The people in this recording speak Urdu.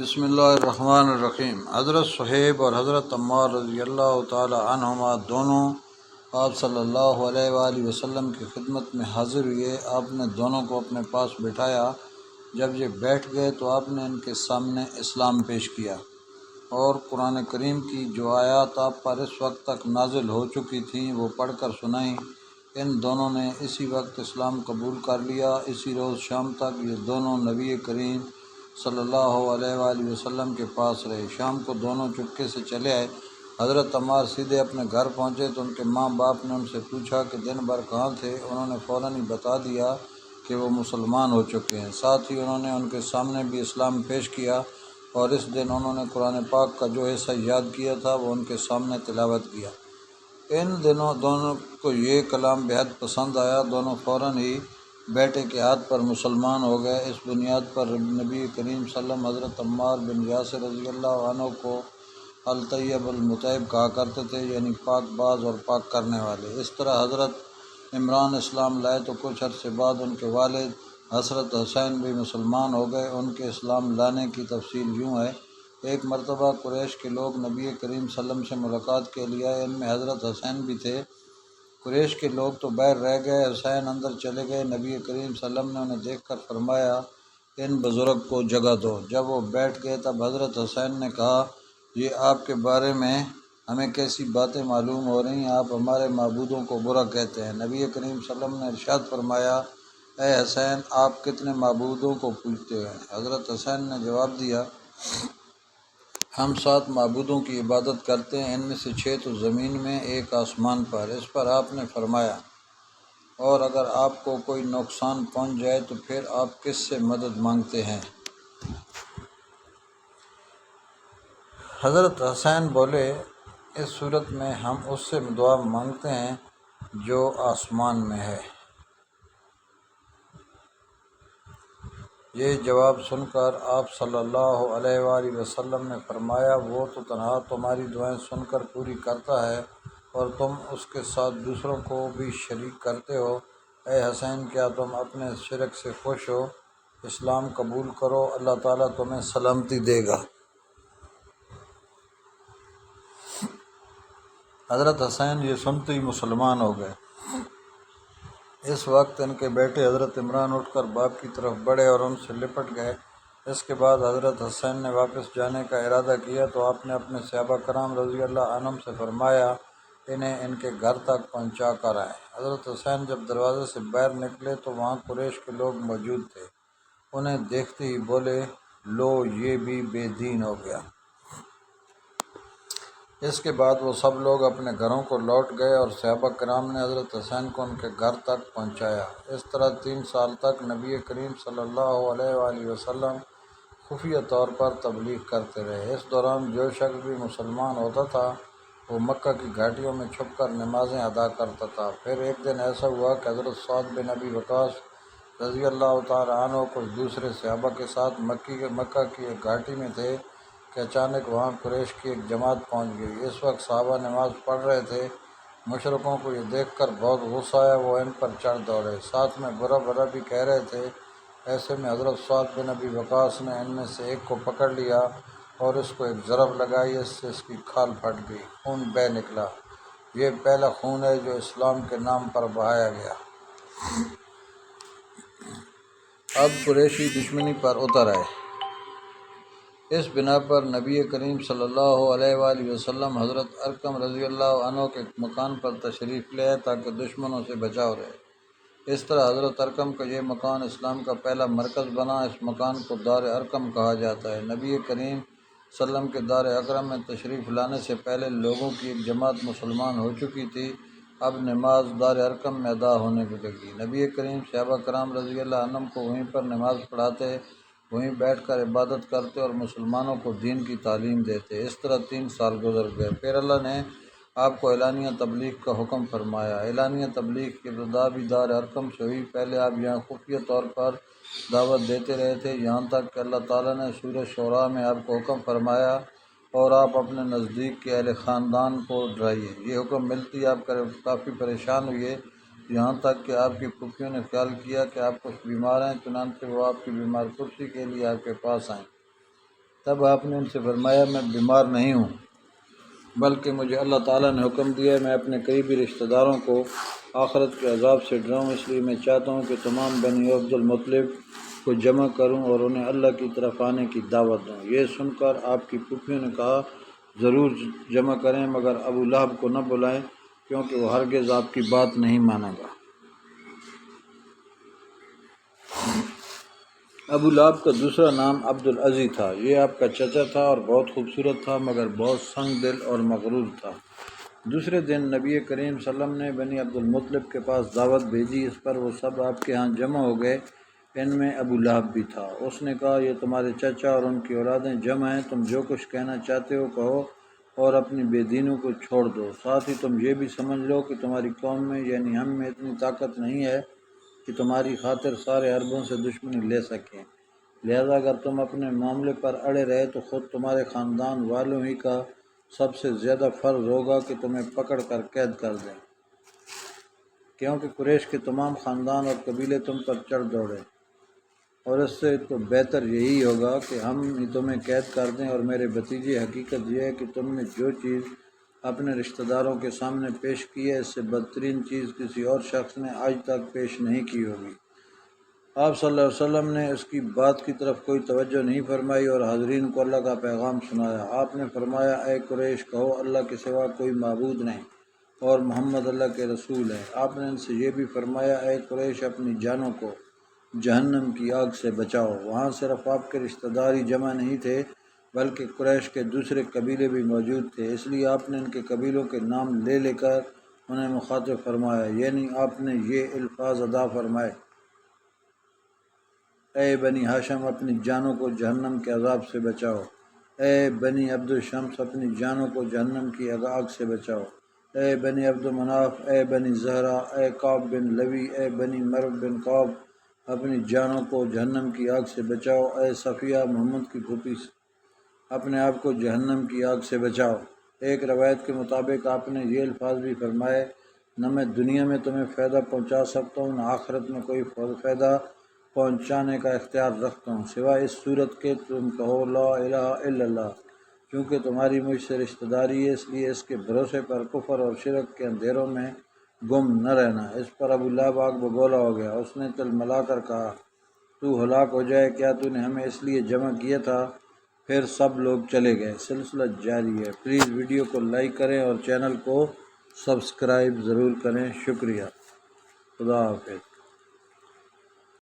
بسم اللہ الرحمن الرحیم۔ حضرت صہیب اور حضرت عمار رضی اللہ تعالی عنہما دونوں آپ صلی اللہ علیہ وآلہ وسلم کی خدمت میں حاضر ہوئے۔ آپ نے دونوں کو اپنے پاس بٹھایا۔ جب یہ بیٹھ گئے تو آپ نے ان کے سامنے اسلام پیش کیا اور قرآن کریم کی جو آیات آپ پر اس وقت تک نازل ہو چکی تھیں وہ پڑھ کر سنائیں۔ ان دونوں نے اسی وقت اسلام قبول کر لیا۔ اسی روز شام تک یہ دونوں نبی کریم صلی اللہ علیہ وآلہ وسلم کے پاس رہے۔ شام کو دونوں چپکے سے چلے آئے۔ حضرت عمار سیدھے اپنے گھر پہنچے تو ان کے ماں باپ نے ان سے پوچھا کہ دن بھر کہاں تھے۔ انہوں نے فوراً ہی بتا دیا کہ وہ مسلمان ہو چکے ہیں۔ ساتھ ہی انہوں نے ان کے سامنے بھی اسلام پیش کیا اور اس دن انہوں نے قرآن پاک کا جو حصہ یاد کیا تھا وہ ان کے سامنے تلاوت کیا۔ ان دنوں دونوں کو یہ کلام بہت پسند آیا۔ دونوں فوراً ہی بیٹے کے ہاتھ پر مسلمان ہو گئے۔ اس بنیاد پر نبی کریم صلی اللہ علیہ وسلم حضرت عمار بن یاسر رضی اللہ عنہ کو الطیب المطیب کہا کرتے تھے، یعنی پاک باز اور پاک کرنے والے۔ اس طرح حضرت عمران اسلام لائے تو کچھ عرصے بعد ان کے والد حضرت حسین بھی مسلمان ہو گئے۔ ان کے اسلام لانے کی تفصیل یوں ہے۔ ایک مرتبہ قریش کے لوگ نبی کریم صلی اللہ علیہ وسلم سے ملاقات کے لیے آئے۔ ان میں حضرت حسین بھی تھے۔ قریش کے لوگ تو باہر رہ گئے، حسین اندر چلے گئے۔ نبی کریم صلی اللہ علیہ وسلم نے انہیں دیکھ کر فرمایا ان بزرگ کو جگہ دو۔ جب وہ بیٹھ گئے تب حضرت حسین نے کہا یہ آپ کے بارے میں ہمیں کیسی باتیں معلوم ہو رہی ہیں، آپ ہمارے معبودوں کو برا کہتے ہیں۔ نبی کریم صلی اللہ علیہ وسلم نے ارشاد فرمایا اے حسین آپ کتنے معبودوں کو پوجتے ہیں؟ حضرت حسین نے جواب دیا ہم 7 معبودوں کی عبادت کرتے ہیں، ان میں سے 6 تو زمین میں، ایک آسمان پر۔ اس پر آپ نے فرمایا اور اگر آپ کو کوئی نقصان پہنچ جائے تو پھر آپ کس سے مدد مانگتے ہیں؟ حضرت حسین بولے اس صورت میں ہم اس سے دعا مانگتے ہیں جو آسمان میں ہے۔ یہ جواب سن کر آپ صلی اللہ علیہ وآلہ وسلم نے فرمایا وہ تو تنہا تمہاری دعائیں سن کر پوری کرتا ہے اور تم اس کے ساتھ دوسروں کو بھی شریک کرتے ہو۔ اے حسین کیا تم اپنے شرک سے خوش ہو؟ اسلام قبول کرو، اللہ تعالیٰ تمہیں سلامتی دے گا۔ حضرت حسین یہ سنتے ہی مسلمان ہو گئے۔ اس وقت ان کے بیٹے حضرت عمران اٹھ کر باپ کی طرف بڑھے اور ان سے لپٹ گئے۔ اس کے بعد حضرت حسین نے واپس جانے کا ارادہ کیا تو آپ نے اپنے صحابہ کرام رضی اللہ عنہم سے فرمایا انہیں ان کے گھر تک پہنچا کر آئیں۔ حضرت حسین جب دروازے سے باہر نکلے تو وہاں قریش کے لوگ موجود تھے۔ انہیں دیکھتے ہی بولے لو یہ بھی بے دین ہو گیا۔ اس کے بعد وہ سب لوگ اپنے گھروں کو لوٹ گئے اور صحابہ کرام نے حضرت حسین کو ان کے گھر تک پہنچایا۔ اس طرح 3 سال تک نبی کریم صلی اللہ علیہ وآلہ وسلم خفیہ طور پر تبلیغ کرتے رہے۔ اس دوران جو شخص بھی مسلمان ہوتا تھا وہ مکہ کی گھاٹیوں میں چھپ کر نمازیں ادا کرتا تھا۔ پھر ایک دن ایسا ہوا کہ حضرت سعد بن ابی وقاص رضی اللہ تعالی عنہ کچھ دوسرے صحابہ کے ساتھ مکہ کی ایک گھاٹی میں تھے کہ اچانک وہاں قریش کی ایک جماعت پہنچ گئی۔ اس وقت صحابہ نماز پڑھ رہے تھے۔ مشرکوں کو یہ دیکھ کر بہت غصہ آیا، وہ ان پر چڑھ دوڑے، ساتھ میں برا بھلا بھی کہہ رہے تھے۔ ایسے میں حضرت سعد بن ابی وقاص نے ان میں سے ایک کو پکڑ لیا اور اس کو ایک ضرب لگائی، اس سے اس کی کھال پھٹ گئی، خون بہہ نکلا۔ یہ پہلا خون ہے جو اسلام کے نام پر بہایا گیا۔ اب قریشی دشمنی پر اتر آئے۔ اس بنا پر نبی کریم صلی اللہ علیہ وآلہ وسلم حضرت ارقم رضی اللہ عنہ کے مکان پر تشریف لے آئے تاکہ دشمنوں سے بچاؤ رہے۔ اس طرح حضرت ارقم کا یہ مکان اسلام کا پہلا مرکز بنا۔ اس مکان کو دار ارقم کہا جاتا ہے۔ نبی کریم صلی اللہ علیہ وسلم کے دار ارقم میں تشریف لانے سے پہلے لوگوں کی ایک جماعت مسلمان ہو چکی تھی۔ اب نماز دار ارقم میں ادا ہونے لگی۔ نبی کریم صحابہ کرام رضی اللہ عنہم کو وہیں پر نماز پڑھاتے، وہیں بیٹھ کر عبادت کرتے اور مسلمانوں کو دین کی تعلیم دیتے۔ اس طرح 3 سال گزر گئے۔ پھر اللہ نے آپ کو اعلانیہ تبلیغ کا حکم فرمایا۔ اعلانیہ تبلیغ کی ابتدا بھی دار ارقم سے ہوئی۔ پہلے آپ یہاں خفیہ طور پر دعوت دیتے رہے تھے، یہاں تک کہ اللہ تعالیٰ نے سورہ شعراء میں آپ کو حکم فرمایا اور آپ اپنے نزدیک کے اہل خاندان کو ڈرائیے۔ یہ حکم ملتے ہی آپ کافی پریشان ہوئے، یہاں تک کہ آپ کی پھوپھیوں نے خیال کیا کہ آپ کچھ بیمار ہیں، چنانچہ وہ آپ کی بیمار پرسی کے لیے آپ کے پاس آئیں۔ تب آپ نے ان سے فرمایا میں بیمار نہیں ہوں، بلکہ مجھے اللہ تعالیٰ نے حکم دیا ہے میں اپنے قریبی رشتہ داروں کو آخرت کے عذاب سے ڈراؤں، اس لیے میں چاہتا ہوں کہ تمام بنی عبد المطلب کو جمع کروں اور انہیں اللہ کی طرف آنے کی دعوت دوں۔ یہ سن کر آپ کی پھوپھیوں نے کہا ضرور جمع کریں، مگر ابو لہب کو نہ بلائیں کیونکہ وہ ہرگز آپ کی بات نہیں مانے گا۔ ابو لہب کا دوسرا نام عبد العزی تھا، یہ آپ کا چچا تھا اور بہت خوبصورت تھا مگر بہت سنگ دل اور مغرور تھا۔ دوسرے دن نبی کریم صلی اللہ علیہ وسلم نے بنی عبد المطلب کے پاس دعوت بھیجی، اس پر وہ سب آپ کے ہاں جمع ہو گئے، ان میں ابو لہب بھی تھا۔ اس نے کہا یہ تمہارے چچا اور ان کی اولادیں جمع ہیں، تم جو کچھ کہنا چاہتے ہو کہو اور اپنی بے دینوں کو چھوڑ دو، ساتھ ہی تم یہ بھی سمجھ لو کہ تمہاری قوم میں یعنی ہم میں اتنی طاقت نہیں ہے کہ تمہاری خاطر سارے عربوں سے دشمنی لے سکیں، لہذا اگر تم اپنے معاملے پر اڑے رہے تو خود تمہارے خاندان والوں ہی کا سب سے زیادہ فرض ہوگا کہ تمہیں پکڑ کر قید کر دیں، کیونکہ قریش کے تمام خاندان اور قبیلے تم پر چڑھ دوڑے، اور اس سے تو بہتر یہی ہوگا کہ ہم ہی تمہیں قید کر دیں۔ اور میرے بھتیجے، حقیقت یہ ہے کہ تم نے جو چیز اپنے رشتہ داروں کے سامنے پیش کی ہے اس سے بدترین چیز کسی اور شخص نے آج تک پیش نہیں کی ہوگی۔ آپ صلی اللہ علیہ وسلم نے اس کی بات کی طرف کوئی توجہ نہیں فرمائی اور حاضرین کو اللہ کا پیغام سنایا۔ آپ نے فرمایا اے قریش، کہو اللہ کے سوا کوئی معبود نہیں اور محمد اللہ کے رسول ہے۔ آپ نے ان سے یہ بھی فرمایا اے قریش، اپنی جانوں کو جہنم کی آگ سے بچاؤ۔ وہاں صرف آپ کے رشتہ دار ہی جمع نہیں تھے بلکہ قریش کے دوسرے قبیلے بھی موجود تھے، اس لیے آپ نے ان کے قبیلوں کے نام لے لے کر انہیں مخاطب فرمایا، یعنی آپ نے یہ الفاظ ادا فرمائے اے بنی ہاشم اپنی جانوں کو جہنم کے عذاب سے بچاؤ، اے بنی عبد الشمس اپنی جانوں کو جہنم کی آگ سے بچاؤ، اے بنی عبد مناف، اے بنی زہرہ، اے کعب بن لوی، اے بنی مرو بن کعب اپنی جانوں کو جہنم کی آگ سے بچاؤ، اے صفیہ محمد کی پھوپھی اپنے آپ کو جہنم کی آگ سے بچاؤ۔ ایک روایت کے مطابق آپ نے یہ الفاظ بھی فرمائے، نہ میں دنیا میں تمہیں فائدہ پہنچا سکتا ہوں نہ آخرت میں کوئی فائدہ پہنچانے کا اختیار رکھتا ہوں سوائے اس صورت کے تم کہو لا الہ الا اللہ، چونکہ تمہاری مجھ سے رشتہ داری ہے، اس لیے اس کے بھروسے پر کفر اور شرک کے اندھیروں میں گم نہ رہنا۔ اس پر ابو لہب آگ بگولا ہو گیا، اس نے تلملا کر کہا تو ہلاک ہو جائے، کیا تو نے ہمیں اس لیے جمع کیا تھا؟ پھر سب لوگ چلے گئے۔ سلسلہ جاری ہے، پلیز ویڈیو کو لائک کریں اور چینل کو سبسکرائب ضرور کریں، شکریہ، خدا حافظ۔